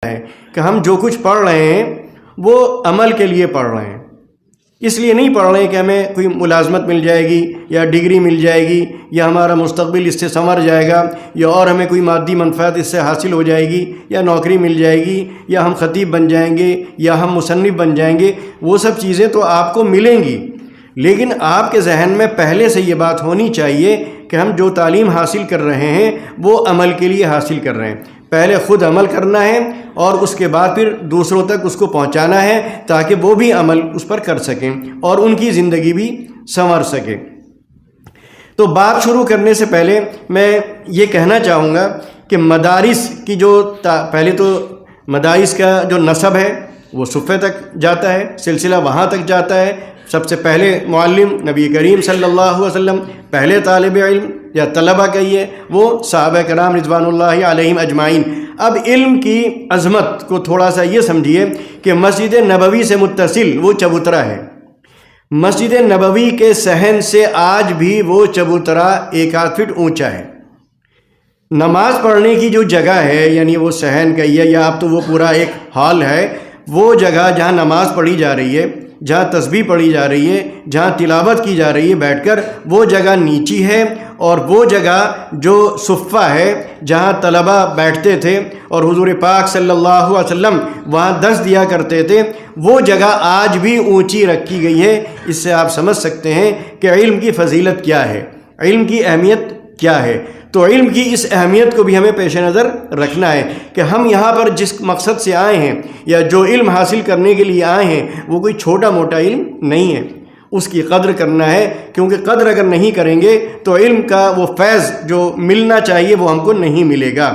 ہے کہ ہم جو کچھ پڑھ رہے ہیں وہ عمل کے لیے پڑھ رہے ہیں، اس لیے نہیں پڑھ رہے ہیں کہ ہمیں کوئی ملازمت مل جائے گی یا ڈگری مل جائے گی یا ہمارا مستقبل اس سے سنور جائے گا یا اور ہمیں کوئی مادی منفعت اس سے حاصل ہو جائے گی یا نوکری مل جائے گی یا ہم خطیب بن جائیں گے یا ہم مصنف بن جائیں گے۔ وہ سب چیزیں تو آپ کو ملیں گی، لیکن آپ کے ذہن میں پہلے سے یہ بات ہونی چاہیے کہ ہم جو تعلیم حاصل کر رہے ہیں وہ عمل کے لیے حاصل کر رہے ہیں۔ پہلے خود عمل کرنا ہے اور اس کے بعد پھر دوسروں تک اس کو پہنچانا ہے تاکہ وہ بھی عمل اس پر کر سکیں اور ان کی زندگی بھی سنور سکے۔ تو بات شروع کرنے سے پہلے میں یہ کہنا چاہوں گا کہ مدارس کی پہلے تو مدارس کا جو نسب ہے وہ صفے تک جاتا ہے، سلسلہ وہاں تک جاتا ہے۔ سب سے پہلے معلم نبی کریم صلی اللہ علیہ وسلم، پہلے طالب علم یا طلبہ کہیے وہ صحابہ کرام رضوان اللہ علیہم اجمعین۔ اب علم کی عظمت کو تھوڑا سا یہ سمجھیے کہ مسجد نبوی سے متصل وہ چبوترا ہے، مسجد نبوی کے صحن سے آج بھی وہ چبوترا 1 فٹ اونچا ہے۔ نماز پڑھنے کی جو جگہ ہے یعنی وہ صحن کہیے یا اب تو وہ پورا ایک ہال ہے، وہ جگہ جہاں نماز پڑھی جا رہی ہے، جہاں تسبیح پڑھی جا رہی ہے، جہاں تلاوت کی جا رہی ہے بیٹھ کر، وہ جگہ نیچی ہے، اور وہ جگہ جو صفہ ہے جہاں طلبہ بیٹھتے تھے اور حضور پاک صلی اللہ علیہ وسلم وہاں درس دیا کرتے تھے، وہ جگہ آج بھی اونچی رکھی گئی ہے۔ اس سے آپ سمجھ سکتے ہیں کہ علم کی فضیلت کیا ہے، علم کی اہمیت کیا ہے۔ تو علم کی اس اہمیت کو بھی ہمیں پیش نظر رکھنا ہے کہ ہم یہاں پر جس مقصد سے آئے ہیں یا جو علم حاصل کرنے کے لیے آئے ہیں وہ کوئی چھوٹا موٹا علم نہیں ہے، اس کی قدر کرنا ہے، کیونکہ قدر اگر نہیں کریں گے تو علم کا وہ فیض جو ملنا چاہیے وہ ہم کو نہیں ملے گا۔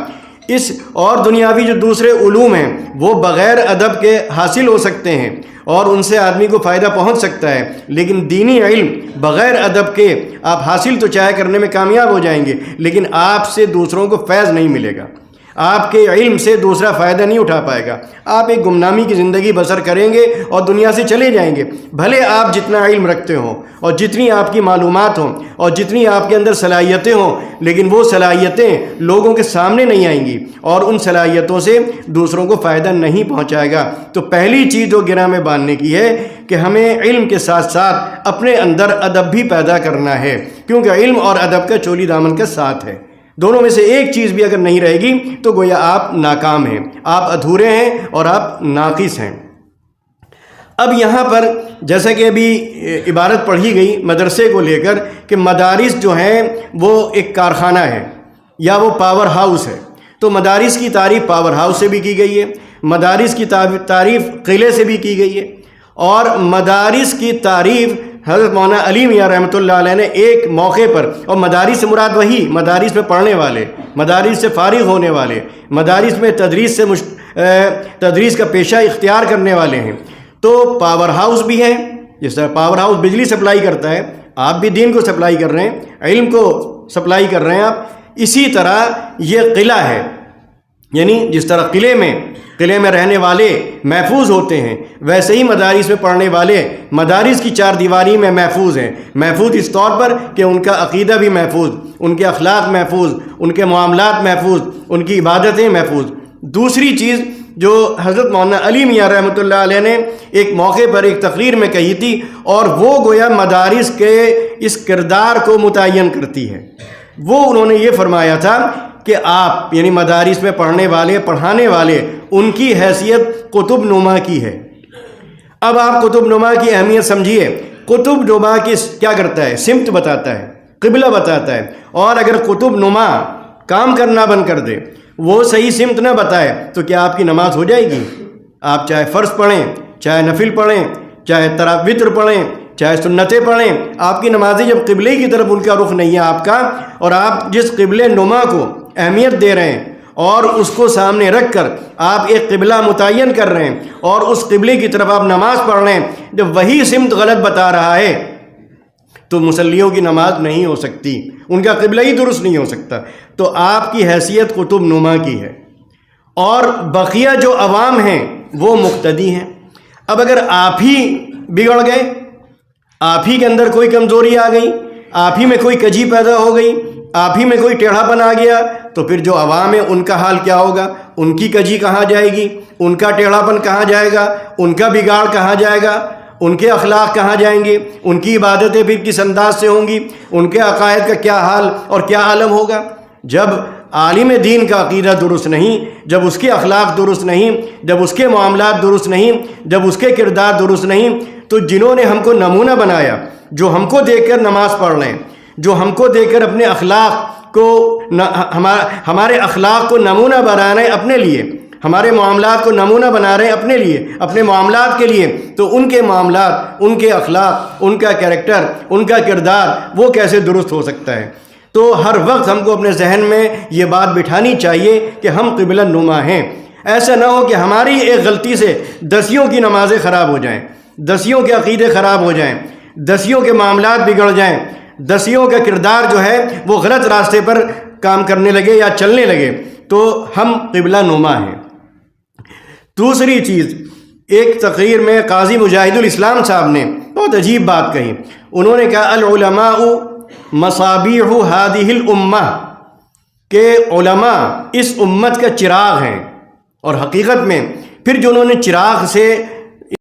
اس اور دنیاوی جو دوسرے علوم ہیں وہ بغیر ادب کے حاصل ہو سکتے ہیں اور ان سے آدمی کو فائدہ پہنچ سکتا ہے، لیکن دینی علم بغیر ادب کے آپ حاصل تو چاہے کرنے میں کامیاب ہو جائیں گے، لیکن آپ سے دوسروں کو فیض نہیں ملے گا، آپ کے علم سے دوسرا فائدہ نہیں اٹھا پائے گا، آپ ایک گمنامی کی زندگی بسر کریں گے اور دنیا سے چلے جائیں گے۔ بھلے آپ جتنا علم رکھتے ہوں اور جتنی آپ کی معلومات ہوں اور جتنی آپ کے اندر صلاحیتیں ہوں، لیکن وہ صلاحیتیں لوگوں کے سامنے نہیں آئیں گی اور ان صلاحیتوں سے دوسروں کو فائدہ نہیں پہنچائے گا۔ تو پہلی چیز جو گرہ میں باندھنے کی ہے کہ ہمیں علم کے ساتھ ساتھ اپنے اندر ادب بھی پیدا کرنا ہے، کیونکہ علم اور ادب کا چولی دامن کا ساتھ ہے۔ دونوں میں سے ایک چیز بھی اگر نہیں رہے گی تو گویا آپ ناکام ہیں، آپ ادھورے ہیں اور آپ ناقص ہیں۔ اب یہاں پر جیسا کہ ابھی عبارت پڑھی گئی مدرسے کو لے کر کہ مدارس جو ہیں وہ ایک کارخانہ ہے یا وہ پاور ہاؤس ہے، تو مدارس کی تعریف پاور ہاؤس سے بھی کی گئی ہے، مدارس کی تعریف قلعے سے بھی کی گئی ہے، اور مدارس کی تعریف حضرت مولانا علی میاں رحمۃ اللہ علیہ نے ایک موقع پر، اور مدارس سے مراد وہی مدارس میں پڑھنے والے، مدارس سے فارغ ہونے والے، مدارس میں تدریس کا پیشہ اختیار کرنے والے ہیں، تو پاور ہاؤس بھی ہے۔ جس طرح پاور ہاؤس بجلی سپلائی کرتا ہے، آپ بھی دین کو سپلائی کر رہے ہیں، علم کو سپلائی کر رہے ہیں آپ، اسی طرح یہ قلعہ ہے، یعنی جس طرح قلعے میں رہنے والے محفوظ ہوتے ہیں، ویسے ہی مدارس میں پڑھنے والے مدارس کی 4 دیواری میں محفوظ ہیں۔ محفوظ اس طور پر کہ ان کا عقیدہ بھی محفوظ، ان کے اخلاق محفوظ، ان کے معاملات محفوظ، ان کی عبادتیں محفوظ۔ دوسری چیز جو حضرت مولانا علی میاں رحمۃ اللہ علیہ نے ایک موقع پر ایک تقریر میں کہی تھی، اور وہ گویا مدارس کے اس کردار کو متعین کرتی ہے، وہ انہوں نے یہ فرمایا تھا کہ آپ یعنی مدارس میں پڑھنے والے پڑھانے والے ان کی حیثیت قطب نما کی ہے۔ اب آپ قطب نما کی اہمیت سمجھیے، قطب نما کی کیا کرتا ہے؟ سمت بتاتا ہے، قبلہ بتاتا ہے، اور اگر قطب نما کام کرنا بند کر دے، وہ صحیح سمت نہ بتائے تو کیا آپ کی نماز ہو جائے گی؟ آپ چاہے فرض پڑھیں، چاہے نفل پڑھیں، چاہے وتر پڑھیں، چاہے سنتیں پڑھیں، آپ کی نمازیں جب قبلے کی طرف ان کا رخ نہیں ہے آپ کا، اور آپ جس قبلے نما کو اہمیت دے رہے ہیں اور اس کو سامنے رکھ کر آپ ایک قبلہ متعین کر رہے ہیں اور اس قبلے کی طرف آپ نماز پڑھ رہے ہیں، جب وہی سمت غلط بتا رہا ہے تو مصلیوں کی نماز نہیں ہو سکتی، ان کا قبلہ ہی درست نہیں ہو سکتا۔ تو آپ کی حیثیت قطب نما کی ہے، اور بقیہ جو عوام ہیں وہ مقتدی ہیں۔ اب اگر آپ ہی بگڑ گئے، آپ ہی کے اندر کوئی کمزوری آ گئی، آپ ہی میں کوئی کجی پیدا ہو گئی، آپ ہی میں کوئی ٹیڑھا پن آ گیا، تو پھر جو عوام ہے ان کا حال کیا ہوگا؟ ان کی کجی کہاں جائے گی، ان کا ٹیڑھا پن کہاں جائے گا، ان کا بگاڑ کہاں جائے گا، ان کے اخلاق کہاں جائیں گے، ان کی عبادتیں پھر کس انداز سے ہوں گی، ان کے عقائد کا کیا حال اور کیا عالم ہوگا۔ جب عالم دین کا عقیدہ درست نہیں، جب اس کے اخلاق درست نہیں، جب اس کے معاملات درست نہیں، جب اس کے کردار درست نہیں، تو جنہوں نے ہم کو نمونہ بنایا، جو ہم کو دیکھ کر نماز پڑھ رہے ہیں، جو ہم کو دیکھ کر اپنے اخلاق کو ہمارے اخلاق کو نمونہ بنا رہے ہیں اپنے لیے، ہمارے معاملات کو نمونہ بنا رہے ہیں اپنے لیے، اپنے معاملات کے لیے، تو ان کے معاملات، ان کے اخلاق، ان کا کیریکٹر، ان کا کردار وہ کیسے درست ہو سکتا ہے۔ تو ہر وقت ہم کو اپنے ذہن میں یہ بات بٹھانی چاہیے کہ ہم قبلہ نما ہیں۔ ایسا نہ ہو کہ ہماری ایک غلطی سے دسیوں کی نمازیں خراب ہو جائیں، دسیوں کے عقیدے خراب ہو جائیں، دسیوں کے معاملات بگڑ جائیں، دسیوں کا کردار جو ہے وہ غلط راستے پر کام کرنے لگے یا چلنے لگے، تو ہم قبلہ نما ہیں۔ دوسری چیز، ایک تقریر میں قاضی مجاہد الاسلام صاحب نے بہت عجیب بات کہی۔ انہوں نے کہا العلماء مصابیح هذه الامہ، کہ علماء اس امت کا چراغ ہیں، اور حقیقت میں پھر جو انہوں نے چراغ سے